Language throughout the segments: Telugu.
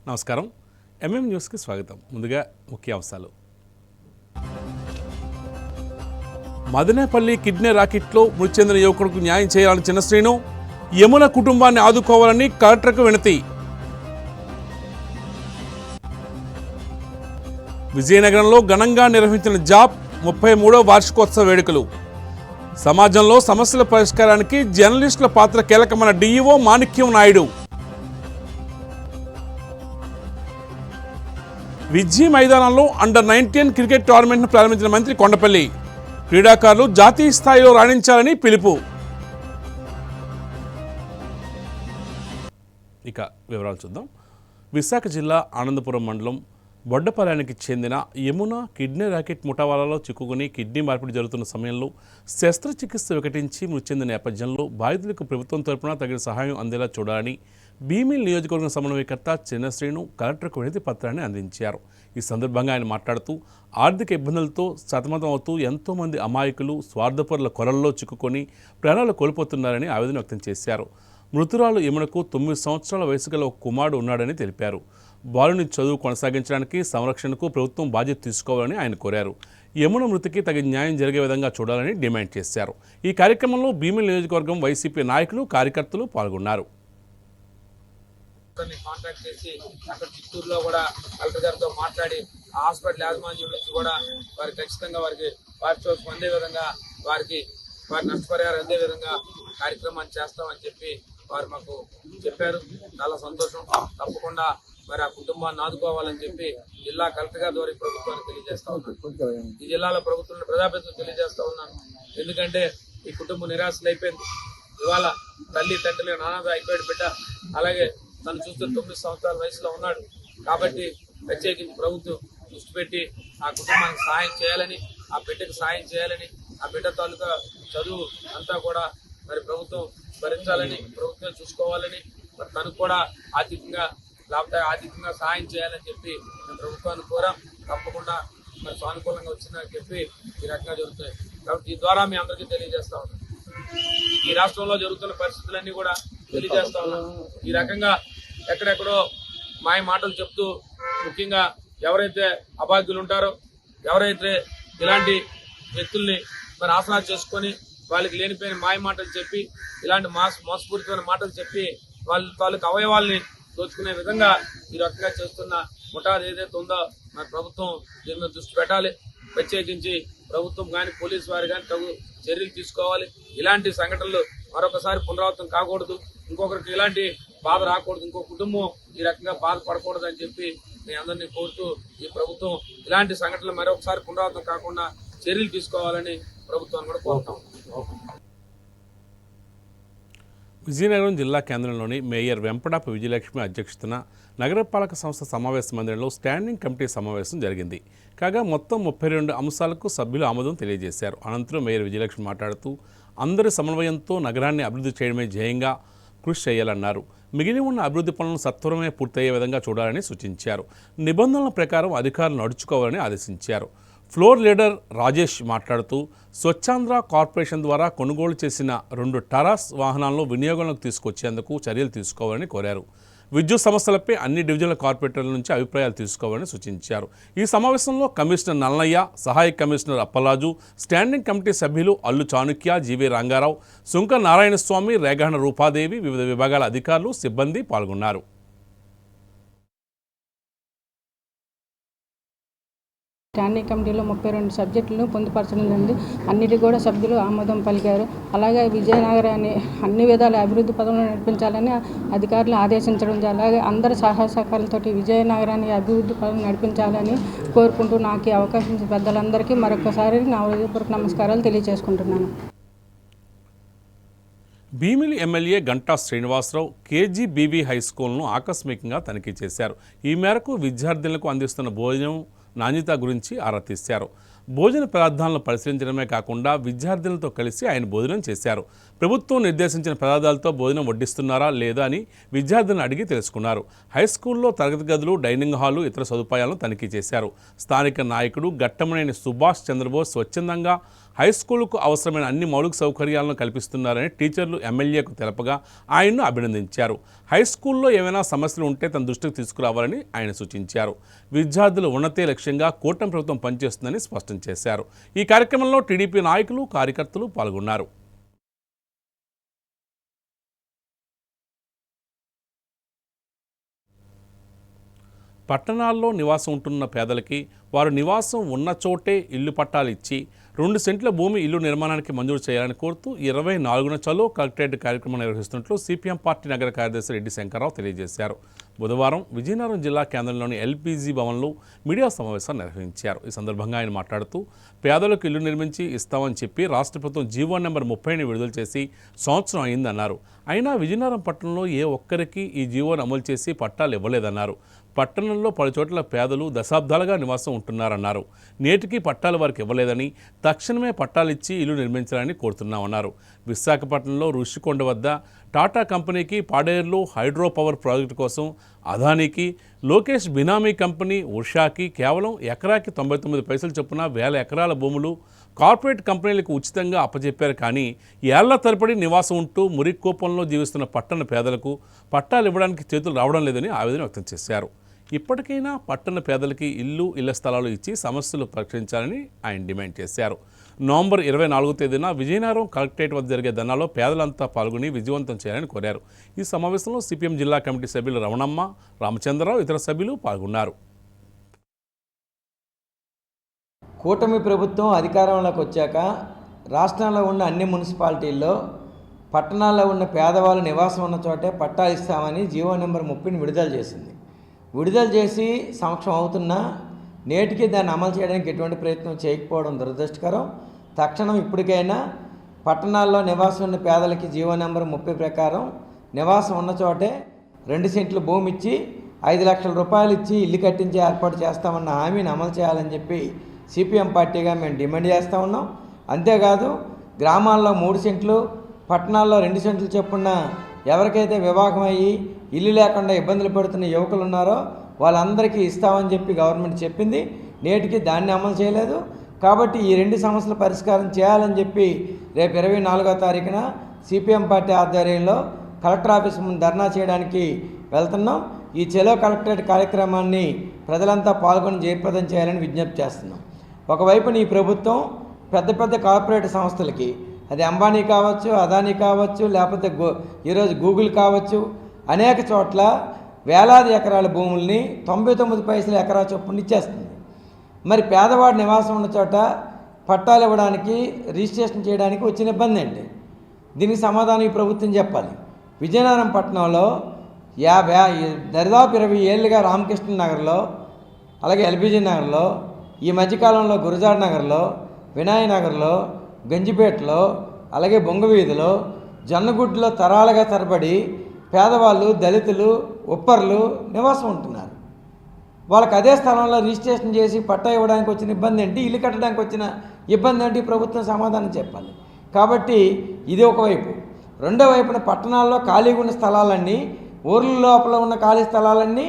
నమస్కారం. ఎంఎం న్యూస్కి స్వాగతం. ముందుగా ముఖ్యాంశాలు. మదనేపల్లి కిడ్నీ రాకెట్లో మృతి చెందిన యువకుడికి న్యాయం చేయాలని చిన్నశ్రీను, యమున కుటుంబాన్ని ఆదుకోవాలని కలెక్టర్కు వినతి. విజయనగరంలో ఘనంగా నిర్వహించిన జాబ్ 33వ వార్షికోత్సవ వేడుకలు. సమాజంలో సమస్యల పరిష్కారానికి జర్నలిస్టుల పాత్ర కీలకమైన డిఈఓ మాణిక్యం నాయుడు. విజీ మైదానంలో అండర్-19 క్రికెట్ టోర్నమెంట్ను ప్రారంభించిన మంత్రి కొండపల్లి. క్రీడాకారులు జాతీయ స్థాయిలో రాణించాలని పిలుపు. ఇక వివరాలు చూద్దాం. విశాఖ జిల్లా ఆనందపురం మండలం బొడ్డపాలెనికి చెందిన యమున కిడ్నీ రాకెట్ ముఠావాలలో చిక్కుకుని కిడ్నీ మార్పిడి జరుగుతున్న సమయంలో శస్త్రచికిత్స వికటించి మృతి చెందిన నేపథ్యంలో బాధితులకు ప్రభుత్వం తరపున తగిన సహాయం అందేలా చూడాలని భీమిలి నియోజకవర్గం సమన్వయకర్త చిన్నశ్రీను కలెక్టర్కు వినతి పత్రాన్ని అందించారు. ఈ సందర్భంగా ఆయన మాట్లాడుతూ ఆర్థిక ఇబ్బందులతో సతమతం అవుతూ ఎంతోమంది అమాయకులు స్వార్థపరుల కొరల్లో చిక్కుకొని ప్రాణాలు కోల్పోతున్నారని ఆవేదన వ్యక్తం చేశారు. మృతురాలు యమునకు 9 సంవత్సరాల వయసు గల ఒక కుమారుడు ఉన్నాడని తెలిపారు. బాలుని చదువు కొనసాగించడానికి సంరక్షణకు ప్రభుత్వం బాధ్యత తీసుకోవాలని ఆయన కోరారు. యమున మృతికి తగిన న్యాయం జరిగే విధంగా చూడాలని డిమాండ్ చేశారు. ఈ కార్యక్రమంలో భీమిలి నియోజకవర్గం వైసీపీ నాయకులు, కార్యకర్తలు పాల్గొన్నారు. కాంటాక్ట్ చేసి అక్కడ చిత్తూరులో కూడా కలెక్టర్ గారితో మాట్లాడి హాస్పిటల్ యాజమాన్యం నుంచి కూడా వారికి ఖచ్చితంగా వారికి పారితోషికం అందే విధంగా వారి నష్టపరిహారం అందే విధంగా కార్యక్రమాన్ని చేస్తామని చెప్పి వారు మాకు చెప్పారు. చాలా సంతోషం. తప్పకుండా మరి ఆ కుటుంబాన్ని ఆదుకోవాలని చెప్పి జిల్లా కలెక్టర్ గారి ద్వారా ప్రభుత్వాన్ని తెలియజేస్తా ఉన్నాను. ఈ జిల్లాలో ప్రభుత్వం ప్రజాప్రతినిధులు తెలియజేస్తా ఉన్నాను. ఎందుకంటే ఈ కుటుంబం నిరాశలు అయిపోయింది. ఇవాళ తల్లి తండ్రి నాన్నగా అయిపోయాడు బిడ్డ. అలాగే తను చూస్తే 9 సంవత్సరాల వయసులో ఉన్నాడు. కాబట్టి ప్రత్యేకించి ప్రభుత్వం దృష్టి పెట్టి ఆ కుటుంబానికి సహాయం చేయాలని, ఆ బిడ్డకు సహాయం చేయాలని, ఆ బిడ్డ తాలూకా చదువు అంతా కూడా మరి ప్రభుత్వం భరించాలని, ప్రభుత్వం చూసుకోవాలని, మరి తనకు కూడా ఆర్థికంగా సహాయం చేయాలని చెప్పి మేము ప్రభుత్వాన్ని కోరాం. తప్పకుండా మరి సానుకూలంగా వచ్చిందని చెప్పి ఈ రకంగా జరుగుతాయి. కాబట్టి ఈ ద్వారా మీ అందరికీ తెలియజేస్తా ఉన్నాం. ఈ రాష్ట్రంలో జరుగుతున్న పరిస్థితులన్నీ కూడా తెలియజేస్తా ఉన్నాం. ఈ రకంగా ఎక్కడెక్కడో మాయ మాటలు చెప్తూ, ముఖ్యంగా ఎవరైతే అభాగ్యులు ఉంటారో, ఎవరైతే ఇలాంటి వ్యక్తుల్ని మరి ఆసనా చేసుకొని వాళ్ళకి లేనిపోయిన మాయ మాటలు చెప్పి, ఇలాంటి మోసపూరితమైన మాటలు చెప్పి వాళ్ళ తాలూకు అవయవాల్ని దోచుకునే విధంగా ఈ రకంగా చేస్తున్న ముఠాది ఏదైతే ఉందో మరి ప్రభుత్వం దీని మీద దృష్టి పెట్టాలి. ప్రత్యేకించి ప్రభుత్వం కానీ పోలీసు వారు కానీ తగు చర్యలు తీసుకోవాలి. ఇలాంటి సంఘటనలు మరొకసారి పునరావృతం కాకూడదు. ఇంకొకరికి ఇలాంటి బాధ రాకూడదు. ఇంకో కుటుంబం ఈ రకంగా బాధపడకూడదు అని చెప్పి నేను అందరినీ కోరుతూ ఈ ప్రభుత్వం ఇలాంటి సంఘటనలు మరొకసారి పునరావృతం కాకుండా చర్యలు తీసుకోవాలని ప్రభుత్వాన్ని కూడా కోరుతాం. విజయనగరం జిల్లా కేంద్రంలోని మేయర్ వెంపడాపు విజయలక్ష్మి అధ్యక్షతన నగరపాలక సంస్థ సమావేశ మందిరంలో స్టాండింగ్ కమిటీ సమావేశం జరిగింది. కాగా మొత్తం 32 అంశాలకు సభ్యులు ఆమోదం తెలియజేశారు. అనంతరం మేయర్ విజయలక్ష్మి మాట్లాడుతూ అందరి సమన్వయంతో నగరాన్ని అభివృద్ధి చేయడమే ధ్యేయంగా కృషి చేయాలన్నారు. మిగిలి ఉన్న అభివృద్ధి పనులను సత్వరమే పూర్తయ్యే విధంగా చూడాలని సూచించారు. నిబంధనల ప్రకారం అధికారులు నడుచుకోవాలని ఆదేశించారు. ఫ్లోర్ లీడర్ రాజేష్ మాట్లాడుతూ స్వచ్ఛాంధ్ర కార్పొరేషన్ ద్వారా కొనుగోలు చేసిన 2 టరాస్ వాహనాలను వినియోగంలోకి తీసుకొచ్చేందుకు చర్యలు తీసుకోవాలని కోరారు. విద్యుత్ సమస్యలపై అన్ని డివిజన్ల కార్పొరేటర్ల నుంచి అభిప్రాయాలు తీసుకోవాలని సూచించారు. ఈ సమావేశంలో కమిషనర్ నల్లయ్య, సహాయ కమిషనర్ అప్పలాజు, స్టాండింగ్ కమిటీ సభ్యులు అల్లు చాణుక్య, జీవీ రంగారావు, సుంక నారాయణస్వామి, రేగాహణ రూపాదేవి, వివిధ విభాగాల అధికారులు, సిబ్బంది పాల్గొన్నారు. స్టాండింగ్ కమిటీలో 32 సబ్జెక్టులను పొందుపరచడం జరిగింది. అన్నిటి కూడా సభ్యులు ఆమోదం పలికారు. అలాగే విజయనగరాన్ని అన్ని విధాల అభివృద్ధి పదంలో నడిపించాలని అధికారులు ఆదేశించడం. అలాగే అందరి సహాయ సహకారాలతోటి విజయనగరాన్ని అభివృద్ధి పదం నడిపించాలని కోరుకుంటూ నాకు ఈ అవకాశం ఇచ్చిన పెద్దలందరికీ మరొకసారి నా హృదయపూర్వక నమస్కారాలు తెలియజేసుకుంటున్నాను. Bheemili MLA Ganta Srinivasarao KGBV high స్కూల్ను ఆకస్మికంగా తనిఖీ చేశారు. ఈ మేరకు విద్యార్థులకు అందిస్తున్న భోజనం నాణ్యత గురించి ఆరా తీశారు. భోజన పదార్థాలను పరిశీలించడమే కాకుండా విద్యార్థులతో కలిసి ఆయన భోజనం చేశారు. ప్రభుత్వం నిర్దేశించిన పదార్థాలతో భోజనం వడ్డిస్తున్నారా లేదా అని విద్యార్థులను అడిగి తెలుసుకున్నారు. హై స్కూల్లో తరగతి గదులు, డైనింగ్ హాలు, ఇతర సదుపాయాలను తనిఖీ చేశారు. స్థానిక నాయకుడు గట్టమనేని సుభాష్ చంద్రబోస్ స్వచ్ఛందంగా హై స్కూలుకు అవసరమైన అన్ని మౌలిక సౌకర్యాలను కల్పిస్తున్నారని టీచర్లు ఎమ్మెల్యేకు తెలపగా ఆయన్ను అభినందించారు. హై స్కూల్లో ఏమైనా సమస్యలు ఉంటే తన దృష్టికి తీసుకురావాలని ఆయన సూచించారు. విద్యార్థులు ఉన్నతే లక్ష్యంగా కూటమి ప్రభుత్వం పనిచేస్తుందని స్పష్టం చేశారు. ఈ కార్యక్రమంలో టీడీపీ నాయకులు, కార్యకర్తలు పాల్గొన్నారు. పట్టణాల్లో నివాసం ఉంటున్న పేదలకి వారు నివాసం ఉన్న చోటే ఇల్లు పట్టాలు ఇచ్చి 2 సెంట్ల భూమి ఇల్లు నిర్మాణానికి మంజూరు చేయాలని కోరుతూ 24న చలో కలెక్టరేట్ కార్యక్రమం నిర్వహిస్తున్నట్లు సిపిఎం పార్టీ నగర కార్యదర్శి రెడ్డి శంకర్రావు తెలియజేశారు. బుధవారం విజయనగరం జిల్లా కేంద్రంలోని ఎల్పీజీ భవన్లో మీడియా సమావేశం నిర్వహించారు. ఈ సందర్భంగా ఆయన మాట్లాడుతూ పేదలకు ఇల్లు నిర్మించి ఇస్తామని చెప్పి రాష్ట్ర ప్రభుత్వం జీవో నెంబర్ 30ని విడుదల చేసి సంవత్సరం అయిందన్నారు. అయినా విజయనగరం పట్టణంలో ఏ ఒక్కరికి ఈ జీవోను అమలు చేసి పట్టాలు ఇవ్వలేదన్నారు. పట్టణంలో పలు చోట్ల పేదలు దశాబ్దాలుగా నివాసం ఉంటున్నారన్నారు. నేటికి పట్టాలు వారికి ఇవ్వలేదని తక్షణమే పట్టాలిచ్చి ఇల్లు నిర్మించాలని కోరుతున్నామన్నారు. విశాఖపట్నంలో ఋషికొండ వద్ద టాటా కంపెనీకి పాడేరులో హైడ్రో పవర్ ప్రాజెక్టు కోసం అదానీకి, లోకేష్ బినామీ కంపెనీ ఉషాకి కేవలం ఎకరాకి 99 పైసలు చొప్పున 1000 ఎకరాల భూములు కార్పొరేట్ కంపెనీలకు ఉచితంగా అప్పచెప్పారు. కానీ ఏళ్ల తరబడి నివాసం ఉంటూ మురికోపంలో జీవిస్తున్న పట్టణ పేదలకు పట్టాలు ఇవ్వడానికి చేతులు రావడం లేదని ఆవేదన వ్యక్తం చేశారు. ఇప్పటికైనా పట్టణ పేదలకి ఇళ్ల స్థలాలు ఇచ్చి సమస్యలు పరిష్కరించాలని ఆయన డిమాండ్ చేశారు. నవంబర్ 24వ తేదీన విజయనగరం కలెక్టరేట్ వద్ద జరిగే ధర్నాలో పేదలంతా పాల్గొని విజయవంతం చేయాలని కోరారు. ఈ సమావేశంలో సిపిఎం జిల్లా కమిటీ సభ్యులు రమణమ్మ, రామచంద్రరావు, ఇతర సభ్యులు పాల్గొన్నారు. కూటమి ప్రభుత్వం అధికారంలోకి వచ్చాక రాష్ట్రంలో ఉన్న అన్ని మున్సిపాలిటీల్లో పట్టణాల్లో ఉన్న పేదవాళ్ళు నివాసం ఉన్న చోటే పట్టాలు ఇస్తామని జీవో నెంబర్ 30ని విడుదల చేసింది. విడుదల చేసి సంవత్సరం అవుతున్నా నేటికి దాన్ని అమలు చేయడానికి ఎటువంటి ప్రయత్నం చేయకపోవడం దురదృష్టకరం. తక్షణం ఇప్పటికైనా పట్టణాల్లో నివాసం ఉన్న పేదలకి జీవో నెంబర్ 30 ప్రకారం నివాసం ఉన్న చోటే 2 సెంట్ల భూమి ఇచ్చి 5 లక్షల రూపాయలు ఇచ్చి ఇల్లు కట్టించి ఏర్పాటు చేస్తామన్న హామీని అమలు చేయాలని చెప్పి సిపిఎం పార్టీగా మేము డిమాండ్ చేస్తూ ఉన్నాం. అంతేకాదు గ్రామాల్లో 3 సెంట్లు, పట్టణాల్లో 2 సెంట్లు చొప్పున ఎవరికైతే వివాహం అయ్యి ఇల్లు లేకుండా ఇబ్బందులు పడుతున్న యువకులు ఉన్నారో వాళ్ళందరికీ ఇస్తామని చెప్పి గవర్నమెంట్ చెప్పింది. నేటికి దాన్ని అమలు చేయలేదు. కాబట్టి ఈ 2 సమస్యల పరిష్కారం చేయాలని చెప్పి రేపు 24వ తారీఖున సిపిఎం పార్టీ ఆధ్వర్యంలో కలెక్టర్ ఆఫీస్ ముందు ధర్నా చేయడానికి వెళ్తున్నాం. ఈ చెలో కలెక్టరేట్ కార్యక్రమాన్ని ప్రజలంతా పాల్గొని జయప్రదం చేయాలని విజ్ఞప్తి చేస్తున్నాం. ఒకవైపున ఈ ప్రభుత్వం పెద్ద పెద్ద కార్పొరేట్ సంస్థలకి, అది అంబానీ కావచ్చు, అదానీ కావచ్చు, లేకపోతే ఈరోజు గూగుల్ కావచ్చు, అనేక చోట్ల వేలాది ఎకరాల భూముల్ని 99 పైసలు ఎకరా చొప్పున ఇచ్చేస్తుంది. మరి పేదవాడు నివాసం ఉన్న చోట పట్టాలు ఇవ్వడానికి, రిజిస్ట్రేషన్ చేయడానికి వచ్చిన ఇబ్బంది ఏంటి? దీనికి సమాధానం ఈ ప్రభుత్వం చెప్పాలి. విజయనగరం పట్టణంలో దరిదాపు 20 ఏళ్ళుగా రామకృష్ణ నగర్లో, అలాగే ఎల్బీజీ నగర్లో, ఈ మధ్యకాలంలో గురజాడ నగర్లో, వినాయక నగర్లో, గంజిపేటలో, అలాగే బొంగవీధిలో, జొన్నగుడ్లో తరాలుగా తరబడి పేదవాళ్ళు, దళితులు, ఉప్పర్లు నివాసం ఉంటున్నారు. వాళ్ళకి అదే స్థలంలో రిజిస్ట్రేషన్ చేసి పట్టా ఇవ్వడానికి వచ్చిన ఇబ్బంది ఏంటి? ఇల్లు కట్టడానికి వచ్చిన ఇబ్బంది ఏంటి? ప్రభుత్వం సమాధానం చెప్పాలి. కాబట్టి ఇది ఒకవైపు. రెండో వైపున పట్టణాల్లో ఖాళీగా ఉన్న స్థలాలన్నీ, ఊర్ల లోపల ఉన్న ఖాళీ స్థలాలన్నీ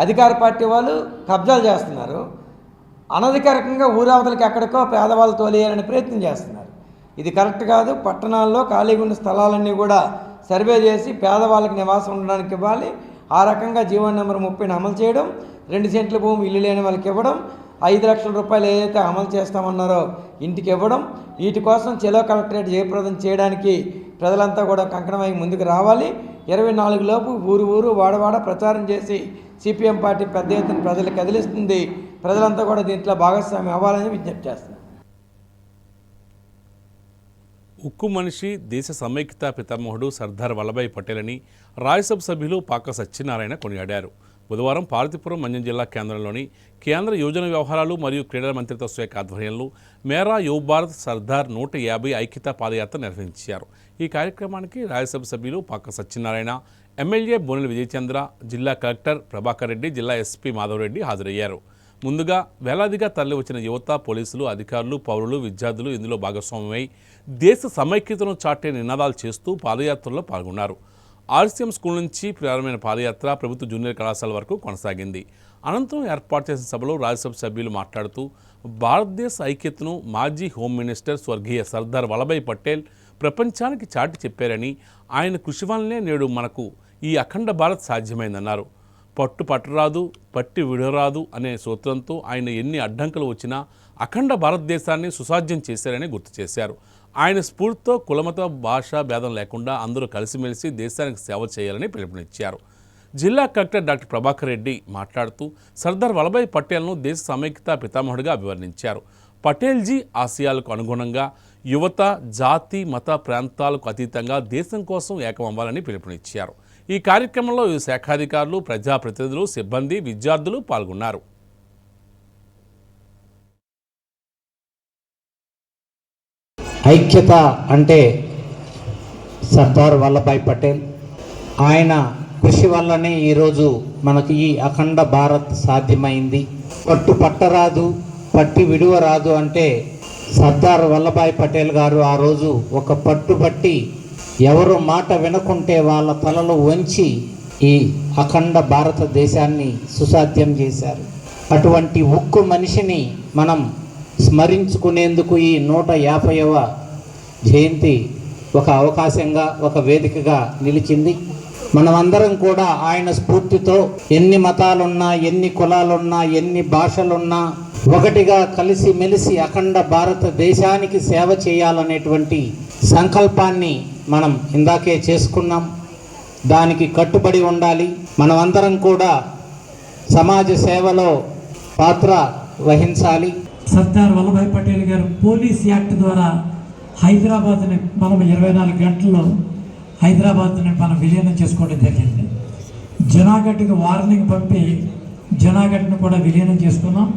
అధికార పార్టీ వాళ్ళు కబ్జాలు చేస్తున్నారు. అనధికారికంగా ఊరవతలకి ఎక్కడికో పేదవాళ్ళు తోలేయాలని ప్రయత్నం చేస్తున్నారు. ఇది కరెక్ట్ కాదు. పట్టణాల్లో ఖాళీగా ఉన్న స్థలాలన్నీ కూడా సర్వే చేసి పేదవాళ్ళకి నివాసం ఉండడానికి ఇవ్వాలి. ఆ రకంగా జీవో నెంబర్ 30ని అమలు చేయడం, 2 సెంట్ల భూమి ఇల్లు లేని వాళ్ళకి ఇవ్వడం, 5 లక్షల రూపాయలు ఏదైతే అమలు చేస్తామన్నారో ఇంటికి ఇవ్వడం, వీటి కోసం చెలో కలెక్టరేట్ జయప్రదం చేయడానికి ప్రజలంతా కూడా కంకణమై ముందుకు రావాలి. 24 లోపు ఊరు వాడవాడ ప్రచారం చేసి సిపిఎం పార్టీ పెద్ద ఎత్తున ప్రజలు కదిలిస్తుంది. ప్రజలంతా కూడా దీంట్లో భాగస్వామ్యం అవ్వాలని విజ్ఞప్తి చేస్తున్నారు. ఉక్కు మనిషి, దేశ సమైక్యతా పితామహుడు సర్దార్ వల్లభాయ్ పటేల్ అని రాజ్యసభ సభ్యులు పాక సత్యనారాయణ కొనియాడారు. బుధవారం పార్వతీపురం మన్యం జిల్లా కేంద్రంలోని కేంద్ర యువజన వ్యవహారాలు మరియు క్రీడల మంత్రిత్వ శాఖ ఆధ్వర్యంలో మేరా యువ భారత్ సర్దార్ 150 ఐక్యతా పాదయాత్ర నిర్వహించారు. ఈ కార్యక్రమానికి రాజ్యసభ సభ్యులు పాక సత్యనారాయణ, ఎమ్మెల్యే బోనెల విజయచంద్ర, జిల్లా కలెక్టర్ ప్రభాకర్ రెడ్డి, జిల్లా ఎస్పీ మాధవరెడ్డి హాజరయ్యారు. ముందుగా వేలాదిగా తరలివచ్చిన యువత, పోలీసులు, అధికారులు, పౌరులు, విద్యార్థులు ఇందులో భాగస్వామ్యమై దేశ సమైక్యతను చాటే నినాదాలు చేస్తూ పాదయాత్రలో పాల్గొన్నారు. ఆర్సీఎం స్కూల్ నుంచి ప్రారంభమైన పాదయాత్ర ప్రభుత్వ జూనియర్ కళాశాల వరకు కొనసాగింది. అనంతరం ఏర్పాటు చేసిన సభలో రాజ్యసభ సభ్యులు మాట్లాడుతూ భారతదేశ ఐక్యతను మాజీ హోమ్ మినిస్టర్ స్వర్గీయ సర్దార్ వల్లభాయ్ పటేల్ ప్రపంచానికి చాటి చెప్పారని, ఆయన కృషి వల్లనే నేడు మనకు ఈ అఖండ భారత్ సాధ్యమైందన్నారు. పట్టు పట్టరాదు, పట్టి విడరాదు అనే సూత్రంతో ఆయన ఎన్ని అడ్డంకులు వచ్చినా అఖండ భారతదేశాన్ని సుసాధ్యం చేశారని గుర్తు చేశారు. ఆయన స్ఫూర్తితో కులమత భాషా భేదం లేకుండా అందరూ కలిసిమెలిసి దేశానికి సేవ చేయాలని పిలుపునిచ్చారు. జిల్లా కలెక్టర్ డాక్టర్ ప్రభాకర్ రెడ్డి మాట్లాడుతూ సర్దార్ వల్లభాయ్ పటేల్ను దేశ సమైక్యతా పితామహుడిగా అభివర్ణించారు. పటేల్జీ ఆశయాలకు అనుగుణంగా యువత జాతి మత ప్రాంతాలకు అతీతంగా దేశం కోసం ఏకమవ్వాలని పిలుపునిచ్చారు. ఈ కార్యక్రమంలో వివిధ శాఖాధికారులు, ప్రజాప్రతినిధులు, సిబ్బంది, విద్యార్థులు పాల్గొన్నారు. ఐక్యత అంటే సర్దార్ వల్లభాయ్ పటేల్, ఆయన కృషి వల్లనే ఈరోజు మనకు ఈ అఖండ భారత్ సాధ్యమైంది. పట్టు పట్టరాదు, పట్టి విడువరాదు అంటే సర్దార్ వల్లభాయ్ పటేల్ గారు ఆ రోజు ఒక పట్టుబట్టి ఎవరు మాట వినకుంటే వాళ్ళ తలలు వంచి ఈ అఖండ భారతదేశాన్ని సుసాధ్యం చేశారు. అటువంటి ఉక్కు మనిషిని మనం స్మరించుకునేందుకు ఈ 150వ జయంతి ఒక అవకాశంగా, ఒక వేదికగా నిలిచింది. మనమందరం కూడా ఆయన స్ఫూర్తితో ఎన్ని మతాలున్నా, ఎన్ని కులాలున్నా, ఎన్ని భాషలున్నా ఒకటిగా కలిసి మెలిసి అఖండ భారతదేశానికి సేవ చేయాలనేటువంటి సంకల్పాన్ని మనం ఇందాకే చేసుకున్నాం. దానికి కట్టుబడి ఉండాలి. మనమందరం కూడా సమాజ సేవలో పాత్ర వహించాలి. సర్దార్ వల్లభాయ్ పటేల్ గారు పోలీస్ యాక్ట్ ద్వారా హైదరాబాద్ని మనం 24 గంటల్లో హైదరాబాద్ని మనం విలీనం చేసుకోవడం జరిగింది. జనాగడ్కి వార్నింగ్ పంపి జనాగడ్ని కూడా విలీనం చేసుకున్నాం.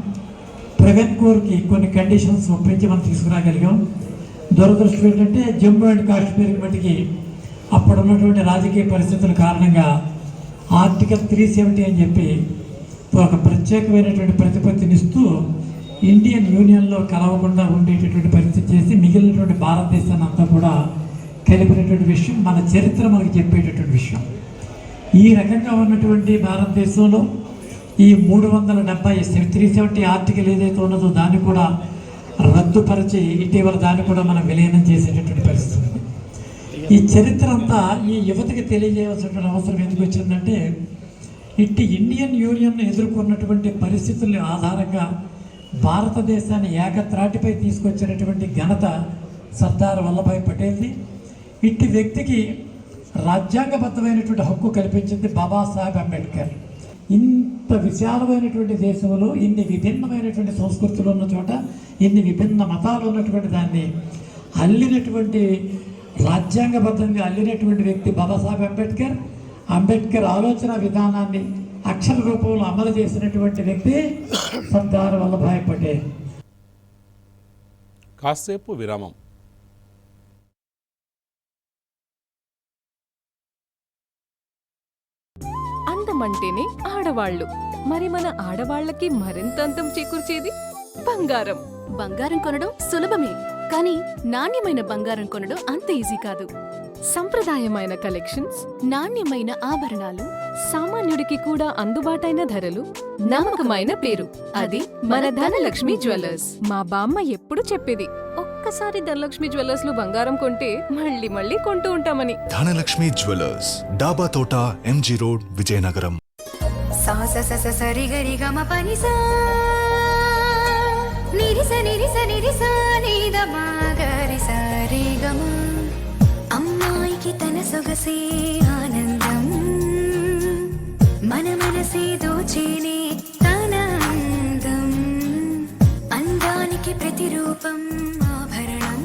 ట్రెవెన్కోర్కి కొన్ని కండిషన్స్ ఒప్పించి మనం తీసుకురాగలిగాం. దురదృష్టం ఏంటంటే జమ్మూ అండ్ కాశ్మీర్ మటుకి అప్పుడు ఉన్నటువంటి రాజకీయ పరిస్థితుల కారణంగా ఆర్టికల్ 370 అని చెప్పి ఒక ప్రత్యేకమైనటువంటి ప్రతిపత్తినిస్తూ ఇండియన్ యూనియన్లో కలవకుండా ఉండేటటువంటి పరిస్థితి చేసి మిగిలినటువంటి భారతదేశాన్ని అంతా కూడా కలిపినటువంటి విషయం మన చరిత్ర మనకు చెప్పేటటువంటి విషయం. ఈ రకంగా ఉన్నటువంటి భారతదేశంలో ఈ 370 370 ఆర్టికల్ ఏదైతే ఉన్నదో దాన్ని కూడా రద్దుపరిచి ఇటీవల దాన్ని కూడా మనం విలీనం చేసేటటువంటి పరిస్థితి. ఈ చరిత్ర అంతా ఈ యువతకి తెలియజేయాల్సినటువంటి అవసరం ఎందుకు వచ్చిందంటే ఇట్టి ఇండియన్ యూనియన్ ఎదుర్కొన్నటువంటి పరిస్థితుల ఆధారంగా భారతదేశాన్ని ఏకత్రాటిపై తీసుకొచ్చినటువంటి ఘనత సర్దార్ వల్లభాయ్ పటేల్ది. ఇట్టి వ్యక్తికి రాజ్యాంగబద్ధమైనటువంటి హక్కు కల్పించింది బాబాసాహెబ్ అంబేద్కర్. ఇంత విశాలమైనటువంటి దేశంలో ఇన్ని విభిన్నమైనటువంటి సంస్కృతులు ఉన్న చోట ఇన్ని విభిన్న మతాలు ఉన్నటువంటి దాన్ని అల్లినటువంటి రాజ్యాంగబద్ధంగా అల్లినటువంటి వ్యక్తి బాబాసాహెబ్ అంబేద్కర్. అంబేద్కర్ ఆలోచన విధానాన్ని అక్షర రూపంలో అమలు చేసినటువంటి వ్యక్తి సర్దార్ వల్లభాయ్ పటేల్. కాసేపు విరామం. అందమంటేనే ఆడవాళ్ళు, మరి మన ఆడవాళ్ళకి మరింత అందం చేకూర్చేది బంగారం. బంగారం కొనడం సులభమే, కానీ నాణ్యమైన బంగారం కొనడం అంత ఈజీ కాదు. సంప్రదాయమైన కలెక్షన్స్, నాణ్యమైన ఆభరణాలు, సామాన్యుడికి కూడా అందుబాటైన ధరలు, నమ్మకమైన పేరు, అది మన ధనలక్ష్మి జ్యువెలర్స్. మా బామ్మ ఎప్పుడు చెప్పేది, ఒక్కసారి ధనలక్ష్మి జ్యువెలర్స్ లో బంగారం కొంటే మళ్ళీ మళ్ళీ కొంటూ ఉంటామని. ధనలక్ష్మి జ్యువెలర్స్, డాబా తోట, ఎంజీ రోడ్, విజయనగరం. సా స స స సరి గరి గమ పని సా నిరిస నిరిస నిరిస నీద మా గరి సరి గమ. అమ్మాయికి తన సొగసే ఆనందం, మన మనసే దోచేనే తన అందం. అందానికి ప్రతిరూపం ఆభరణం,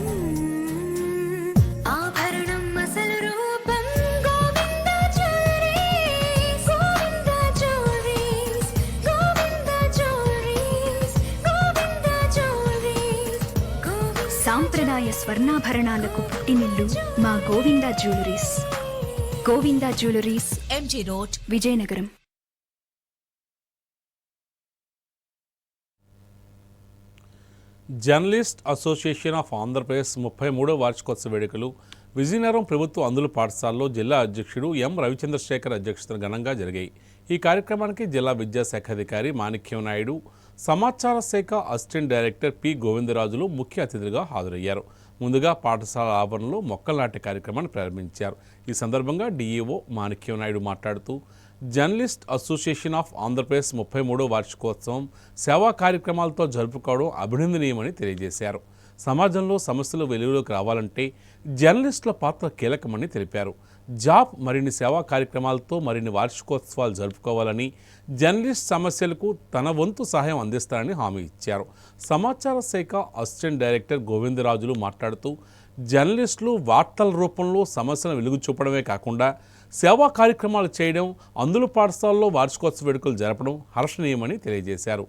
ఆభరణం అసలు రూపం. Govinda jewelleries, Govinda jewelleries, Govinda jewelleries, Govinda jewelleries. సాంప్రదాయ స్వర్ణాభరణాలకు పుట్టినిల్లు మా Govinda jewelleries. Govinda jewelleries, MG road, Vizianagaram. Journalist association of Andhra Pradesh 33వ వార్షికోత్సవ వేడుకలు విజయనగరం ప్రభుత్వ అందుల పాఠశాలలో జిల్లా అధ్యక్షుడు ఎం రవిచంద్రశేఖర్ అధ్యక్షతన ఘనంగా జరిగాయి. ఈ కార్యక్రమానికి జిల్లా విద్యాశాఖ అధికారి మాణిక్యం నాయుడు, సమాచార శాఖ అసిస్టెంట్ డైరెక్టర్ పి గోవిందరాజులు ముఖ్య అతిథులుగా హాజరయ్యారు. ముందుగా పాఠశాల ఆవరణలో మొక్కలు నాటే కార్యక్రమాన్ని ప్రారంభించారు. ఈ సందర్భంగా డిఈఓ మాణిక్యం నాయుడు మాట్లాడుతూ జర్నలిస్ట్ అసోసియేషన్ ఆఫ్ ఆంధ్రప్రదేశ్ 33వ వార్షికోత్సవం సేవా కార్యక్రమాలతో జరుపుకోవడం అభినందనీయమని తెలియజేశారు. సమాజంలో సమస్యలు వెలుగులోకి రావాలంటే జర్నలిస్టుల పాత్ర కీలకమని తెలిపారు. జాబ్ మరిన్ని సేవా కార్యక్రమాలతో మరిన్ని వార్షికోత్సవాలు జరుపుకోవాలని, జర్నలిస్ట్ సమస్యలకు తన వంతు సహాయం అందిస్తారని హామీ ఇచ్చారు. సమాచార శాఖ అసిస్టెంట్ డైరెక్టర్ గోవిందరాజులు మాట్లాడుతూ జర్నలిస్టులు వార్తల రూపంలో సమస్యలను వెలుగు చూపడమే కాకుండా సేవా కార్యక్రమాలు చేయడం, అందుల పాఠశాలలో వార్షికోత్సవ వేడుకలు జరపడం హర్షణీయమని తెలియజేశారు.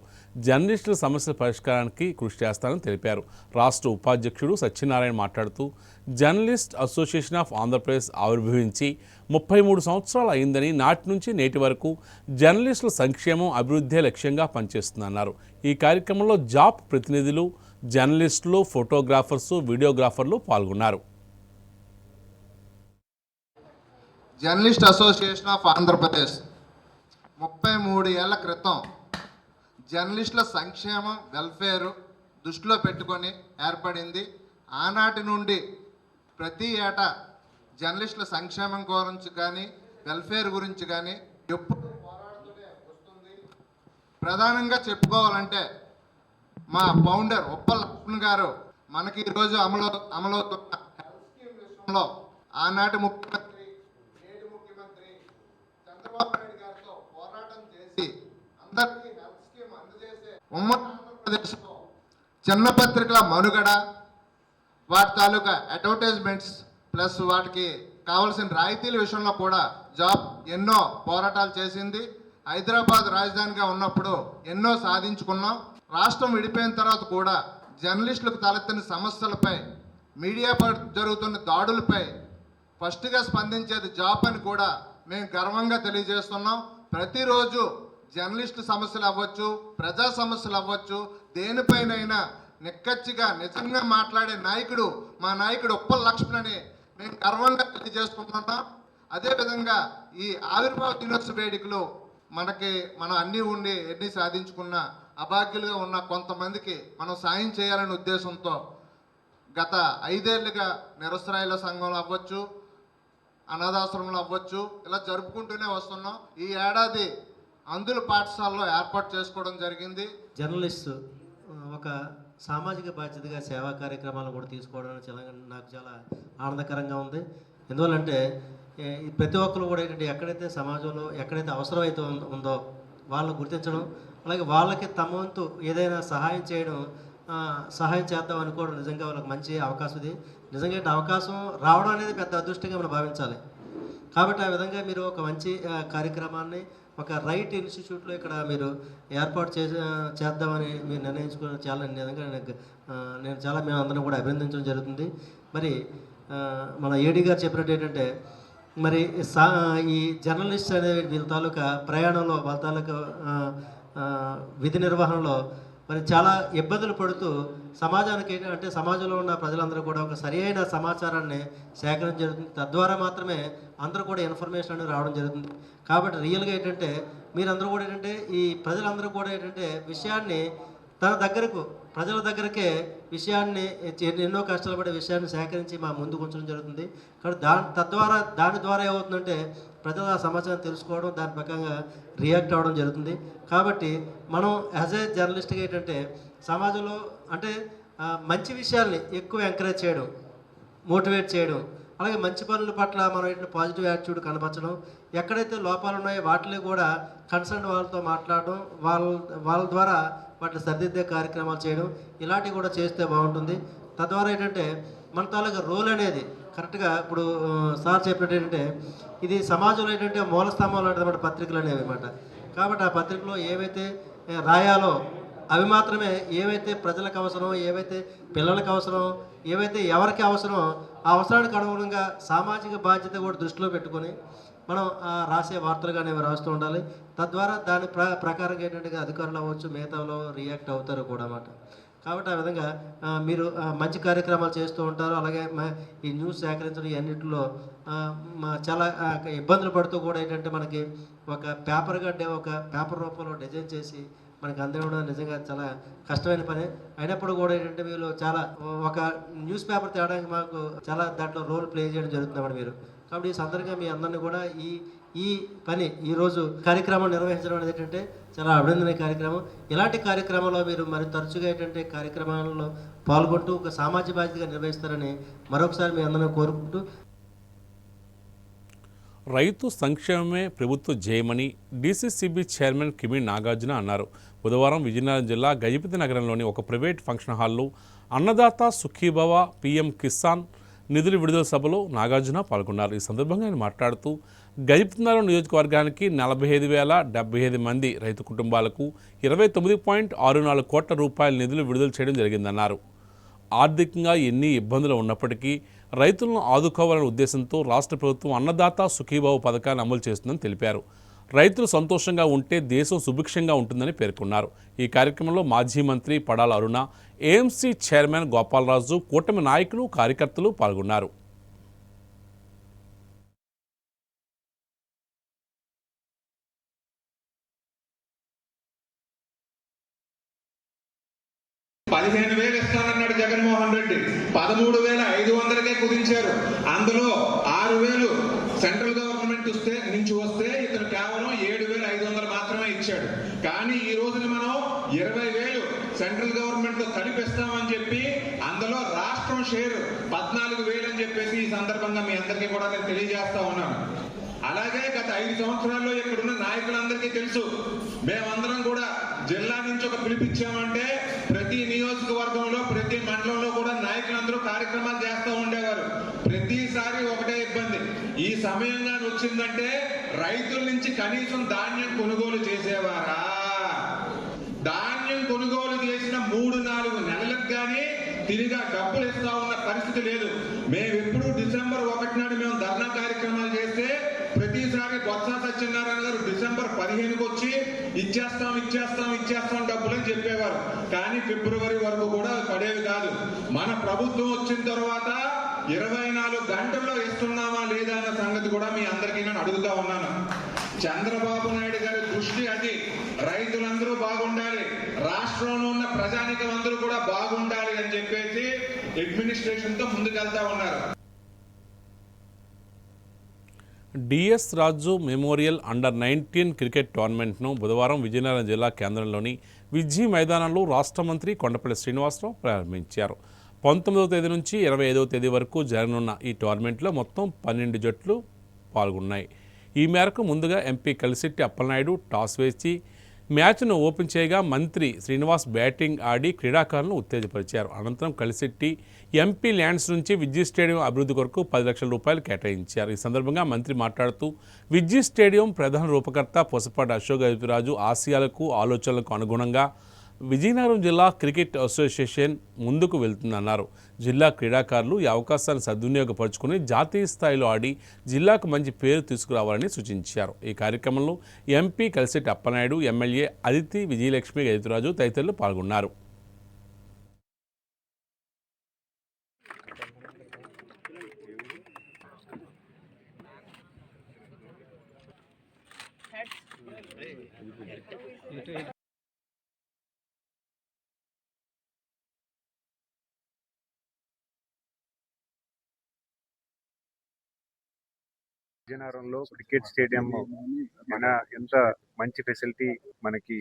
జర్నలిస్టుల సమస్యల పరిష్కారానికి కృషి చేస్తారని తెలిపారు. రాష్ట్ర ఉపాధ్యక్షుడు సత్యనారాయణ మాట్లాడుతూ జర్నలిస్ట్ అసోసియేషన్ ఆఫ్ ఆంధ్రప్రదేశ్ ఆవిర్భవించి 33 సంవత్సరాలు అయిందని, నాటి నుంచి నేటి వరకు జర్నలిస్టుల సంక్షేమం, అభివృద్ధే లక్ష్యంగా పనిచేస్తుందన్నారు. ఈ కార్యక్రమంలో జాబ్ ప్రతినిధులు, జర్నలిస్టులు, ఫోటోగ్రాఫర్సు, వీడియోగ్రాఫర్లు పాల్గొన్నారు. జర్నలిస్ట్ అసోసియేషన్ ఆఫ్ ఆంధ్రప్రదేశ్ 33 ఏళ్ల క్రితం జర్నలిస్టుల సంక్షేమం, వెల్ఫేరు దృష్టిలో పెట్టుకొని ఏర్పడింది. ఆనాటి నుండి ప్రతి ఏటా జర్నలిస్టుల సంక్షేమం గురించి కానీ, వెల్ఫేర్ గురించి కానీ ఎప్పుడు పోరాడుతూనే వస్తుంది. ప్రధానంగా చెప్పుకోవాలంటే మా ఫౌండర్ ఉప్పల్ లక్ష్మణ్ గారు మనకి ఈరోజు అమలవుతున్న హెల్త్ స్కీమ్ విషయంలో ఆనాటి ముఖ్యమంత్రి, నేటి ముఖ్యమంత్రి చంద్రబాబు నాయుడు గారితో పోరాటం చేసి అందరికీ హెల్త్ స్కీమ్ అందజేసే ఉమ్మడి ఆంధ్రప్రదేశ్లో చిన్న పత్రికల మనుగడ, వాటి తాలూకా అడ్వర్టైజ్మెంట్స్ ప్లస్ వాటికి కావాల్సిన రాయితీల విషయంలో కూడా జాబ్ ఎన్నో పోరాటాలు చేసింది. హైదరాబాద్ రాజధానిగా ఉన్నప్పుడు ఎన్నో సాధించుకున్నాం. రాష్ట్రం విడిపోయిన తర్వాత కూడా జర్నలిస్టులకు తలెత్తిన సమస్యలపై, మీడియాపై జరుగుతున్న దాడులపై ఫస్ట్గా స్పందించేది జాబ్ అని కూడా మేము గర్వంగా తెలియజేస్తున్నాం. ప్రతిరోజు జర్నలిస్టు సమస్యలు అవ్వచ్చు, ప్రజా సమస్యలు అవ్వచ్చు, దేనిపైనైనా నిక్కచ్చిగా నిజంగా మాట్లాడే నాయకుడు మా నాయకుడు ఉప్పల్ లక్ష్మణ్ అని మేము గర్వంగా తెలియజేసుకుంటున్నాం. అదేవిధంగా ఈ ఆవిర్భావ దినోత్సవ వేడుకలు మనం అన్నీ ఉండి ఎన్ని సాధించుకున్నా అభాగ్యులుగా ఉన్న కొంతమందికి మనం సాయం చేయాలనే ఉద్దేశంతో గత 5 ఏళ్ళుగా నిరసరాయిల సంఘంలో అవ్వచ్చు, అనాథాశ్రమంలో అవ్వచ్చు, ఇలా జరుపుకుంటూనే వస్తున్నాం. ఈ ఏడాది అందుల పాఠశాలలో ఏర్పాటు చేసుకోవడం జరిగింది. జర్నలిస్ట్ ఒక సామాజిక బాధ్యతగా సేవా కార్యక్రమాలను కూడా తీసుకోవడం నాకు చాలా ఆనందకరంగా ఉంది. ఎందువల్లంటే ప్రతి ఒక్కరు కూడా ఏంటంటే ఎక్కడైతే సమాజంలో ఎక్కడైతే అవసరం అయితే ఉందో వాళ్ళని గుర్తించడం, అలాగే వాళ్ళకి తమ వంతు ఏదైనా సహాయం చేయడం, సహాయం చేద్దాం అనుకోవడం నిజంగా వాళ్ళకి మంచి అవకాశం. ఇది నిజంగా అవకాశం రావడం అనేది పెద్ద అదృష్టంగా మనం భావించాలి. కాబట్టి ఆ విధంగా మీరు ఒక మంచి కార్యక్రమాన్ని ఒక రైట్ ఇన్స్టిట్యూట్లో ఇక్కడ మీరు ఏర్పాటు చేద్దామని మీరు నిర్ణయించుకున్న చాలా నిజంగా నేను చాలా మేము అందరం కూడా అభినందించడం జరుగుతుంది. మరి మన ఏడీ గారు చెప్పినట్టు ఏంటంటే మరి ఈ జర్నలిస్ట్ అనే వీళ్ళ తాలూకా ప్రయాణంలో, వాళ్ళ తాలూకా విధి నిర్వహణలో మరి చాలా ఇబ్బందులు పడుతూ సమాజానికి ఏంటంటే సమాజంలో ఉన్న ప్రజలందరూ కూడా ఒక సరి అయిన సమాచారాన్ని సేకరణ జరుగుతుంది. తద్వారా మాత్రమే అందరూ కూడా ఇన్ఫర్మేషన్ అనేది రావడం జరుగుతుంది. కాబట్టి రియల్గా ఏంటంటే మీరందరూ కూడా ఏంటంటే ఈ ప్రజలందరూ కూడా ఏంటంటే విషయాన్ని తన దగ్గరకు, ప్రజల దగ్గరకే విషయాన్ని ఎన్నో కష్టాలు పడే విషయాన్ని సేకరించి మా ముందుకు ఉంచడం జరుగుతుంది. కాబట్టి దాని ద్వారా ఏమవుతుందంటే ప్రజలు ఆ సమాచారం తెలుసుకోవడం, దాని ప్రకారంగా రియాక్ట్ అవ్వడం జరుగుతుంది. కాబట్టి మనం యాజ్ ఏ జర్నలిస్ట్గా ఏంటంటే సమాజంలో అంటే మంచి విషయాల్ని ఎక్కువ ఎంకరేజ్ చేయడం, మోటివేట్ చేయడం, అలాగే మంచి పనుల పట్ల మనం ఏంటంటే పాజిటివ్ యాటిట్యూడ్ కనపరచడం, ఎక్కడైతే లోపాలు ఉన్నాయో వాటిని కూడా కన్సర్న్ వాళ్ళతో మాట్లాడడం, వాళ్ళ ద్వారా వాటిని సరిదిద్దే కార్యక్రమాలు చేయడం, ఇలాంటివి కూడా చేస్తే బాగుంటుంది. తద్వారా ఏంటంటే మన తాలూకా రోల్ అనేది కరెక్ట్గా ఇప్పుడు సార్ చెప్పినట్టు ఏంటంటే ఇది సమాజంలో ఏంటంటే మూల స్తంభంలో లాంటి పత్రికలు అనేవి అన్నమాట. కాబట్టి ఆ పత్రికలో ఏవైతే రాయాలో అవి మాత్రమే, ఏవైతే ప్రజలకు అవసరం, ఏవైతే పిల్లలకు అవసరం, ఏవైతే ఎవరికి అవసరం, ఆ అవసరానికి అనుగుణంగా సామాజిక బాధ్యత కూడా దృష్టిలో పెట్టుకొని మనం రాసే వార్తలుగా అనేవి రాస్తూ ఉండాలి. తద్వారా దాని ప్రకారంగా ఏంటంటే అధికారులు అవ్వచ్చు, మిగతాలో రియాక్ట్ అవుతారు కూడా అన్నమాట. కాబట్టి ఆ విధంగా మీరు మంచి కార్యక్రమాలు చేస్తూ ఉంటారు. అలాగే ఈ న్యూస్ సేకరించడం ఇవన్నిటిలో చాలా ఇబ్బందులు పడుతూ కూడా ఏంటంటే మనకి ఒక పేపర్ రూపంలో డిజైన్ చేసి మనకి అందడం నిజంగా చాలా కష్టమైన పని. అయినప్పుడు కూడా ఏంటంటే మీరు చాలా ఒక న్యూస్ పేపర్ తేడానికి మాకు చాలా దాంట్లో రోల్ ప్లే చేయడం జరుగుతుంది మీరు. కాబట్టి ఈ సందర్భంగా మీ అందరినీ కూడా ఈ పని ఈరోజు కార్యక్రమం నిర్వహించడం అనేది ఏంటంటే చాలా అభినందనీయ కార్యక్రమం. ఇలాంటి కార్యక్రమంలో మీరు మరి తరచుగా ఏంటంటే కార్యక్రమాలలో పాల్గొంటూ ఒక సామాజిక బాధ్యతగా నిర్వహిస్తారని మరొకసారి మీ అందరినీ కోరుకుంటూ, రైతు సంక్షేమమే ప్రభుత్వ జయమని డీసీసీబీ చైర్మన్ కిమి నాగార్జున అన్నారు. బుధవారం విజయనగరం జిల్లా గజపతి నగరంలోని ఒక ప్రైవేట్ ఫంక్షన్ హాల్లో అన్నదాత సుఖీభవ పీఎం కిసాన్ నిధుల విడుదల సభలో నాగార్జున పాల్గొన్నారు. ఈ సందర్భంగా ఆయన మాట్లాడుతూ గజపతి నగరం నియోజకవర్గానికి 45,075 మంది రైతు కుటుంబాలకు 29.64 కోట్ల రూపాయల నిధులు విడుదల చేయడం జరిగిందన్నారు. ఆర్థికంగా ఎన్ని ఇబ్బందులు ఉన్నప్పటికీ రైతులను ఆదుకోవాలనే ఉద్దేశంతో రాష్ట్ర ప్రభుత్వం అన్నదాత సుఖీభావ పథకాన్ని అమలు చేస్తుందని తెలిపారు. రైతులు సంతోషంగా ఉంటే దేశం సుభిక్షంగా ఉంటుందని పేర్కొన్నారు. ఈ కార్యక్రమంలో మాజీ మంత్రి పడాల అరుణ, ఏఎంసీ చైర్మన్ గోపాలరాజు, కూటమి నాయకులు, కార్యకర్తలు పాల్గొన్నారు. ఇస్తానన్నాడు జగన్మోహన్ రెడ్డి, 13,500కే కుదించారు. అందులో 6,000 సెంట్రల్ గవర్నమెంట్ నుంచి వస్తే ఇతను కేవలం 7,500 మాత్రమే ఇచ్చాడు. కానీ ఈ రోజున మనం 20,000 సెంట్రల్ గవర్నమెంట్ తో కలిపిస్తామని చెప్పి అందులో రాష్ట్రం షేర్ 14,000 అని చెప్పేసి ఈ సందర్భంగా మీ అందరికీ కూడా నేను తెలియజేస్తా ఉన్నాను. అలాగే గత 5 సంవత్సరాల్లో ఇక్కడున్న నాయకులందరికీ తెలుసు, మేమందరం కూడా జిల్లా నుంచి ఒక పిలిపించామంటే ప్రతి నియోజకవర్గంలో ప్రతి మండలంలో కూడా నాయకులందరూ కార్యక్రమాలు చేస్తూ ఉండేవారు. ప్రతిసారి ఒకటే ఇబ్బంది, ఈ సమయంగా వచ్చిందంటే రైతుల నుంచి కనీసం ధాన్యం కొనుగోలు చేసేవారా? ధాన్యం కొనుగోలు చేసిన 3-4 నెలలకు కానీ తిరిగా డబ్బులు ఇస్తా ఉన్న పరిస్థితి లేదు. మేము ఎప్పుడు డిసెంబర్ 1 నాడు మేము ధర్నా కార్యక్రమాలు చేస్తే ప్రతిసారి బొత్స సత్యనారాయణ గారు డిసెంబర్ 15కి వచ్చి ఇచ్చేస్తాం డబ్బులు అని చెప్పేవారు. కానీ ఫిబ్రవరి వరకు కూడా పడేవి కాదు. మన ప్రభుత్వం వచ్చిన తర్వాత 24 గంటల్లో ఇస్తున్నామా లేదా అన్న సంగతి కూడా మీ అందరికీ నేను అడుగుతా ఉన్నాను. చంద్రబాబు నాయుడు గారి దృష్టి అది, రైతులందరూ బాగుండాలి, రాష్ట్రంలో ఉన్న ప్రజానికం అందరూ కూడా బాగుండాలి అని చెప్పేసి అడ్మినిస్ట్రేషన్ తో ముందుకెళ్తా ఉన్నారు. డిఎస్ రాజు మెమోరియల్ అండర్-19 క్రికెట్ టోర్నమెంట్ను బుధవారం విజయనగరం జిల్లా కేంద్రంలోని విజ్జి మైదానంలో రాష్ట్ర మంత్రి కొండపల్లి శ్రీనివాసరావు ప్రారంభించారు. 19వ తేదీ నుంచి 25వ తేదీ వరకు జరగనున్న ఈ టోర్నమెంట్లో మొత్తం 12 జట్లు పాల్గొన్నాయి. ఈ మేరకు ముందుగా ఎంపీ కలిసిట్టి అప్పలనాయుడు టాస్ వేసి మ్యాచ్ను ఓపెన్ చేయగా మంత్రి శ్రీనివాస్ బ్యాటింగ్ ఆడి క్రీడాకారులను ఉత్తేజపరిచారు. అనంతరం కలిసిట్టి ఎంపీ ల్యాండ్స్ నుంచి విజ్జి స్టేడియం అభివృద్ధి కొరకు 10 లక్షల రూపాయలు కేటాయించారు. ఈ సందర్భంగా మంత్రి మాట్లాడుతూ విజ్జి స్టేడియం ప్రధాన రూపకర్త పొసపాటి అశోక్ గజపతిరాజు ఆశయాలకు ఆలోచనలకు అనుగుణంగా విజయనగరం జిల్లా క్రికెట్ అసోసియేషన్ ముందుకు వెళ్తుందన్నారు. జిల్లా క్రీడాకారులు ఈ అవకాశాన్ని సద్వినియోగపరుచుకుని జాతీయ స్థాయిలో ఆడి జిల్లాకు మంచి పేరు తీసుకురావాలని సూచించారు. ఈ కార్యక్రమంలో ఎంపీ కలిసిట్టి అప్పలనాయుడు, ఎమ్మెల్యే అదితి విజయలక్ష్మి గజపతిరాజు తదితరులు పాల్గొన్నారు. విజయనగరంలో క్రికెట్ స్టేడియం మన ఎంత మంచి ఫెసిలిటీ మనకి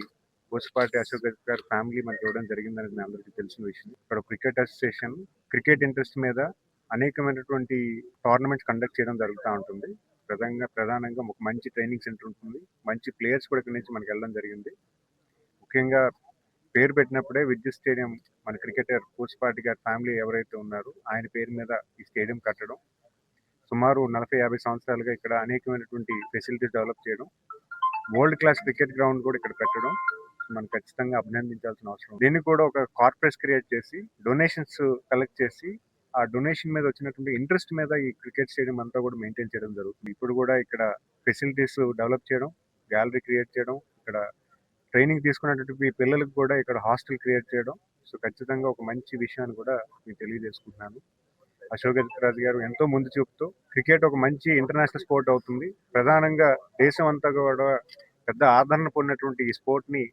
పొసపాటి అశోక్ గజపతి గారి ఫ్యామిలీ మనకి ఇవ్వడం జరిగిందనేది మీ అందరికీ తెలిసిన విషయం. ఇక్కడ క్రికెట్ అసోసియేషన్ క్రికెట్ ఇంట్రెస్ట్ మీద అనేకమైనటువంటి టోర్నమెంట్స్ కండక్ట్ చేయడం జరుగుతూ ఉంటుంది. ప్రధానంగా ఒక మంచి ట్రైనింగ్ సెంటర్ ఉంటుంది, మంచి ప్లేయర్స్ కూడా ఇక్కడ నుంచి మనకి వెళ్ళడం జరిగింది. ముఖ్యంగా పేరు పెట్టినప్పుడే విద్యుత్ స్టేడియం మన క్రికెటర్ పొసపాటి గారి ఫ్యామిలీ ఎవరైతే ఉన్నారో ఆయన పేరు మీద ఈ స్టేడియం కట్టడం, సుమారు 40-50 సంవత్సరాలుగా ఇక్కడ అనేకమైనటువంటి ఫెసిలిటీస్ డెవలప్ చేయడం, వరల్డ్ క్లాస్ క్రికెట్ గ్రౌండ్ కూడా ఇక్కడ కట్టడం మనం ఖచ్చితంగా అభినందించాల్సిన అవసరం. దీన్ని కూడా ఒక కార్పొరేట్ క్రియేట్ చేసి డొనేషన్స్ కలెక్ట్ చేసి ఆ డొనేషన్ మీద వచ్చినటువంటి ఇంట్రెస్ట్ మీద ఈ క్రికెట్ స్టేడియం అంతా కూడా మెయింటైన్ చేయడం జరుగుతుంది. ఇప్పుడు కూడా ఇక్కడ ఫెసిలిటీస్ డెవలప్ చేయడం, గ్యాలరీ క్రియేట్ చేయడం, ఇక్కడ ట్రైనింగ్ తీసుకున్నటువంటి పిల్లలకు కూడా ఇక్కడ హాస్టల్ క్రియేట్ చేయడం, సో ఖచ్చితంగా ఒక మంచి విషయాన్ని కూడా మీకు తెలియజేసుకుంటున్నాను. అశోక్ గజపతిరాజు గారు ఎంతో ముందు చూపుతూ క్రికెట్ ఒక మంచి ఇంటర్నేషనల్ స్పోర్ట్ అవుతుంది. ప్రధానంగా దేశం అంతా కూడా పెద్ద ఆదరణ పొందినటువంటి ఈ స్పోర్ట్ని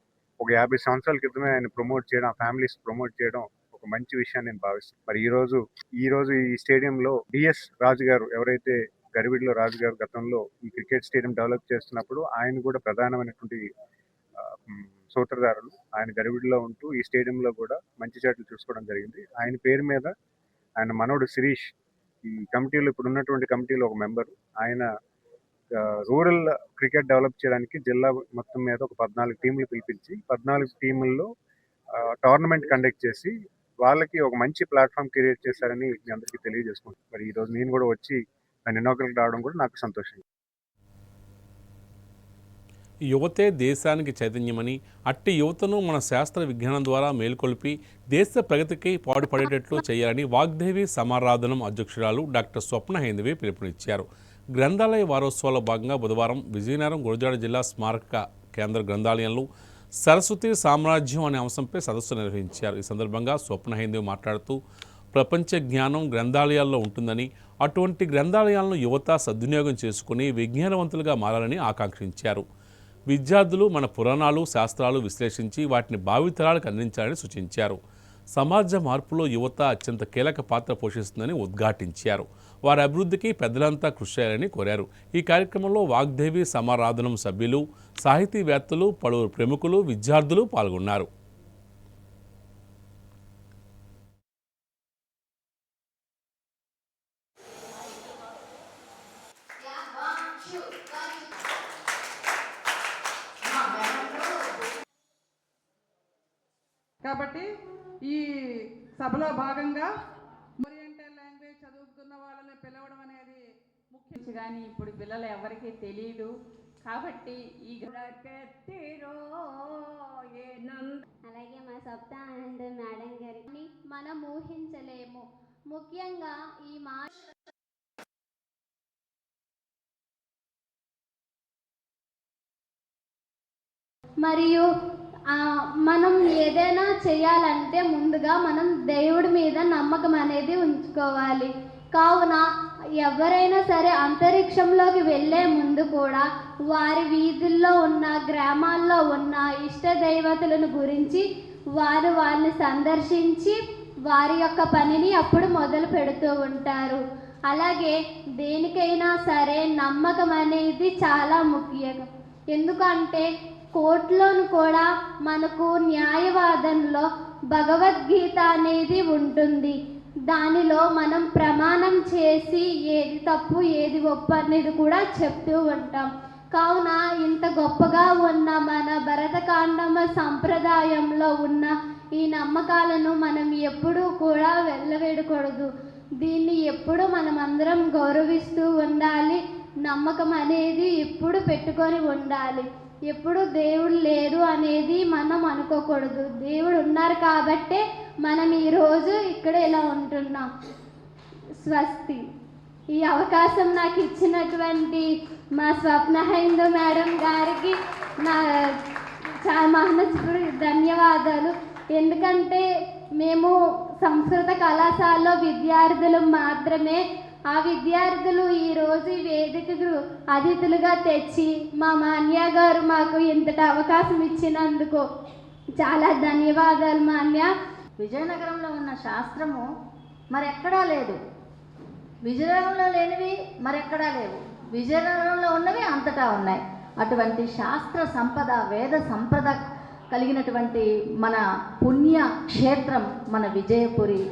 ఒక 50 సంవత్సరాల క్రితమే ఆయన ప్రమోట్ చేయడం, ఆ ఫ్యామిలీస్ ప్రమోట్ చేయడం ఒక మంచి విషయాన్ని నేను భావిస్తాను. మరి ఈ రోజు ఈ స్టేడియంలో డిఎస్ రాజు గారు, ఎవరైతే గరివిడిలో రాజు గారు గతంలో ఈ క్రికెట్ స్టేడియం డెవలప్ చేస్తున్నప్పుడు ఆయన కూడా ప్రధానమైనటువంటి సూత్రధారులు. ఆయన గరివిడిలో ఉంటూ ఈ స్టేడియంలో కూడా మంచి చెట్లు చూసుకోవడం జరిగింది. ఆయన పేరు మీద ఆయన మనవడు శిరీష్ ఈ కమిటీలో, ఇప్పుడు ఉన్నటువంటి కమిటీలో ఒక మెంబర్. ఆయన రూరల్ క్రికెట్ డెవలప్ చేయడానికి జిల్లా మొత్తం మీద ఒక 14 టీంలు పిలిపించి 14 టీముల్లో టోర్నమెంట్ కండక్ట్ చేసి వాళ్ళకి ఒక మంచి ప్లాట్ఫామ్ క్రియేట్ చేశారని మీ అందరికీ తెలియజేసుకుంటాను. మరి ఈరోజు నేను కూడా వచ్చి ఆయన ఇనాగరేట్ రావడం కూడా నాకు సంతోషం. యువతే దేశానికి చైతన్యమని, అట్టి యువతను మన శాస్త్ర విజ్ఞానం ద్వారా మేల్కొల్పి దేశ ప్రగతికి పాటుపడేటట్లు చేయాలని వాగ్దేవి సమారాధనం అధ్యక్షురాలు డాక్టర్ స్వప్న హైందవి పిలుపునిచ్చారు. గ్రంథాలయ వారోత్సవాల్లో భాగంగా బుధవారం విజయనగరం గురజాడ జిల్లా స్మారక కేంద్ర గ్రంథాలయంలో సరస్వతి సామ్రాజ్యం అనే అంశంపై సదస్సు నిర్వహించారు. ఈ సందర్భంగా స్వప్న హైందవి మాట్లాడుతూ ప్రపంచ జ్ఞానం గ్రంథాలయాల్లో ఉంటుందని, అటువంటి గ్రంథాలయాలను యువత సద్వినియోగం చేసుకుని విజ్ఞానవంతులుగా మారాలని ఆకాంక్షించారు. విద్యార్థులు మన పురాణాలు, శాస్త్రాలు విశ్లేషించి వాటిని భావితరాలకు అందించాలని సూచించారు. సమాజ మార్పులో యువత అత్యంత కీలక పాత్ర పోషిస్తుందని ఉద్ఘాటించారు. వారి అభివృద్ధికి పెద్దలంతా కృషి చేయాలని కోరారు. ఈ కార్యక్రమంలో వాగ్దేవి సమారాధనం సభ్యులు, సాహితీవేత్తలు, పలువురు ప్రముఖులు, విద్యార్థులు పాల్గొన్నారు. కాబట్టి ఈ సభలో భాగంగా ఓరియంటల్ లాంగ్వేజ్ చదువుతున్న వాళ్ళని పిలవడం అనేది ముఖ్యం. కానీ ఇప్పుడు పిల్లలు ఎవరికి తెలియదు. కాబట్టి ఈ అలాగే మా సప్తానంద మేడం గారిని మనం ఊహించలేము. ముఖ్యంగా ఈ మరియు మనం ఏదైనా చేయాలంటే ముందుగా మనం దేవుడి మీద నమ్మకం అనేది ఉంచుకోవాలి. కావున ఎవరైనా సరే అంతరిక్షంలోకి వెళ్ళే ముందు కూడా వారి వీధుల్లో ఉన్న, గ్రామాల్లో ఉన్న ఇష్ట దైవతలను గురించి వారిని సందర్శించి వారి యొక్క పనిని అప్పుడు మొదలు పెడుతూ ఉంటారు. అలాగే దేనికైనా సరే నమ్మకం అనేది చాలా ముఖ్యం. ఎందుకంటే కోర్టులోను కూడా మనకు న్యాయవాదంలో భగవద్గీత అనేది ఉంటుంది. దానిలో మనం ప్రమాణం చేసి ఏది తప్పు ఏది ఒప్పు అనేది కూడా చెప్తూ ఉంటాం. కావున ఇంత గొప్పగా ఉన్న మన భరతకాండమ సంప్రదాయంలో ఉన్న ఈ నమ్మకాలను మనం ఎప్పుడూ కూడా వెళ్ళవేయకూడదు. దీన్ని ఎప్పుడు మనం అందరం గౌరవిస్తూ ఉండాలి. నమ్మకం అనేది ఎప్పుడు పెట్టుకొని ఉండాలి. ఎప్పుడు దేవుడు లేరు అనేది మనం అనుకోకూడదు. దేవుడు ఉన్నారు కాబట్టే మనం ఈరోజు ఇక్కడ ఇలా ఉంటున్నాం. స్వస్తి. ఈ అవకాశం నాకు ఇచ్చినటువంటి మా స్వప్న హైందూ మేడం గారికి నా చాలా మనస్ఫూర్తి ధన్యవాదాలు. ఎందుకంటే మేము సంస్కృత కళాశాలలో విద్యార్థులు మాత్రమే. ఆ విద్యార్థులు ఈరోజు వేదికకు అతిథులుగా తెచ్చి మా మాన్య గారు మాకు ఇంతటి అవకాశం ఇచ్చినందుకు చాలా ధన్యవాదాలు మాన్య. విజయనగరంలో ఉన్న శాస్త్రము మరెక్కడా లేదు. విజయనగరంలో లేనివి మరెక్కడా లేవు. విజయనగరంలో ఉన్నవి అంతటా ఉన్నాయి. అటువంటి శాస్త్ర సంపద, వేద సంపద కలిగినటువంటి మన పుణ్య క్షేత్రం మన విజయపురి.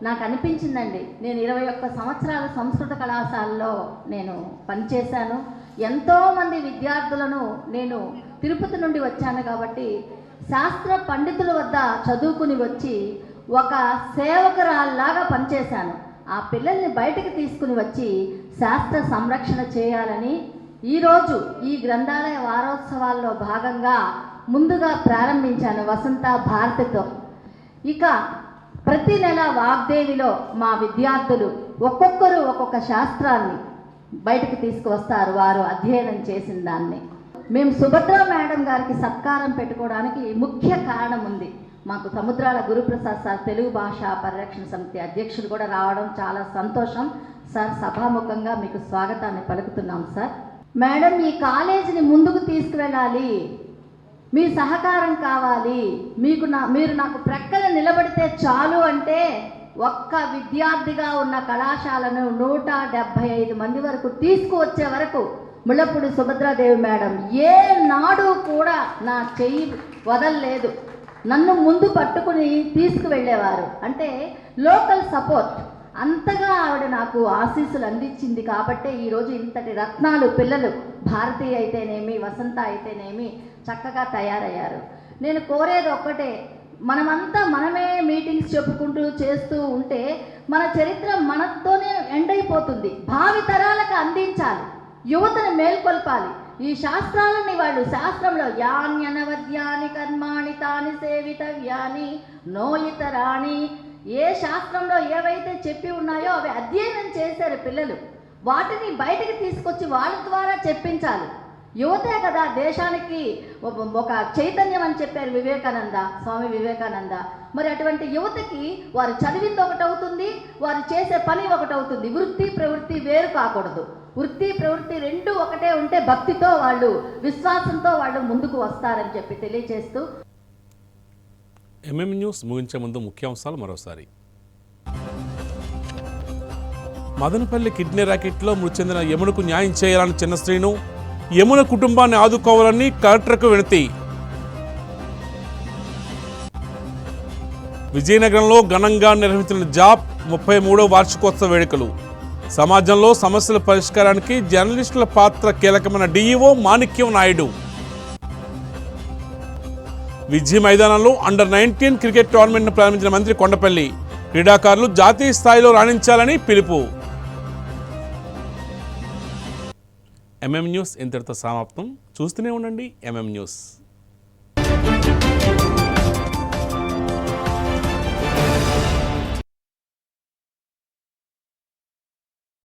నాకు అనిపించిందండి, నేను 21 సంవత్సరాల సంస్కృత కళాశాలలో నేను పనిచేశాను. ఎంతోమంది విద్యార్థులను నేను తిరుపతి నుండి వచ్చాను కాబట్టి శాస్త్ర పండితుల వద్ద చదువుకుని వచ్చి ఒక సేవకురాల్లాగా పనిచేశాను. ఆ పిల్లల్ని బయటకు తీసుకుని వచ్చి శాస్త్ర సంరక్షణ చేయాలని ఈరోజు ఈ గ్రంథాలయ వారోత్సవాల్లో భాగంగా ముందుగా ప్రారంభించాను వసంత భారతితో. ఇక ప్రతి నెల వాగ్దేవిలో మా విద్యార్థులు ఒక్కొక్కరు ఒక్కొక్క శాస్త్రాన్ని బయటకు తీసుకువస్తారు, వారు అధ్యయనం చేసిన దాన్ని. మేము సుభద్ర మేడం గారికి సత్కారం పెట్టుకోవడానికి ముఖ్య కారణం ఉంది. మాకు సముద్రాల గురుప్రసాద్ సార్ తెలుగు భాష పరిరక్షణ సమితి అధ్యక్షుడు కూడా రావడం చాలా సంతోషం సార్. సభాముఖంగా మీకు స్వాగతాన్ని పలుకుతున్నాం సార్. మేడం, ఈ కాలేజీని ముందుకు తీసుకువెళ్ళాలి, మీ సహకారం కావాలి. మీరు నాకు ప్రక్కన నిలబడితే చాలు అంటే ఒక్క విద్యార్థిగా ఉన్న కళాశాలను 175 మంది వరకు తీసుకువచ్చే వరకు ముళ్ళపూడి సుభద్రాదేవి మేడం ఏ నాడు కూడా నా చెయ్యి వదలలేదు. నన్ను ముందు పట్టుకుని తీసుకువెళ్ళేవారు. అంటే లోకల్ సపోర్ట్ అంతగా ఆవిడ నాకు ఆశీస్సులు అందించింది. కాబట్టే ఈరోజు ఇంతటి రత్నాలు పిల్లలు భారతి అయితేనేమి, వసంత అయితేనేమి చక్కగా తయారయ్యారు. నేను కోరేది ఒక్కటే, మనమే మీటింగ్స్ చెప్పుకుంటూ చేస్తూ ఉంటే మన చరిత్ర మనతోనే ఎండ్ అయిపోతుంది. భావి తరాలకు అందించాలి, యువతను మేల్కొల్పాలి. ఈ శాస్త్రాలని వాళ్ళు శాస్త్రంలో యాన్యనవద్యాని కర్మాణి తాని సేవితవ్యాని నోయితరాణి, ఏ శాస్త్రంలో ఏవైతే చెప్పి ఉన్నాయో అవి అధ్యయనం చేశారు పిల్లలు. వాటిని బయటికి తీసుకొచ్చి వాళ్ళ ద్వారా చెప్పించాలి. యువతే కదా దేశానికి ఒక చైతన్యం అని చెప్పారు స్వామి వివేకానంద. మరి అటువంటి యువతకి వారు చదివింది ఒకటవుతుంది, వారు చేసే పని ఒకటవుతుంది. వృత్తి ప్రవృత్తి వేరు కాకూడదు. వృత్తి ప్రవృత్తి రెండు ఒకటే ఉంటే భక్తితో వాళ్ళు, విశ్వాసంతో వాళ్ళు ముందుకు వస్తారని చెప్పి తెలియజేస్తూ ఎంఎం న్యూస్ ముగించే ముందు ముఖ్యాంశాలు మరోసారి. మదనపల్లి కిడ్నీ ర్యాకెట్లో మృతి చెందిన యమునకు న్యాయం చేయాలని చిన్న శ్రీను, యమున కుటుంబాన్ని ఆదుకోవాలని కలెక్టర్కు వినతి. విజయనగరంలో ఘనంగా నిర్వహించిన జాబ్ 33వ వార్షికోత్సవ వేడుకలు. సమాజంలో సమస్యల పరిష్కారానికి జర్నలిస్టుల పాత్ర కీలకమైన డీఈఓ మాణిక్యం నాయుడు. విజయ మైదానంలో అండర్-19 క్రికెట్ టోర్నమెంట్ను ప్రారంభించిన మంత్రి కొండపల్లి, క్రీడాకారులు జాతీయ స్థాయిలో రాణించాలని పిలుపు. ఎంఎం న్యూస్ ఇంతటితో సమాప్తం. చూస్తూనే ఉండండి ఎంఎం న్యూస్.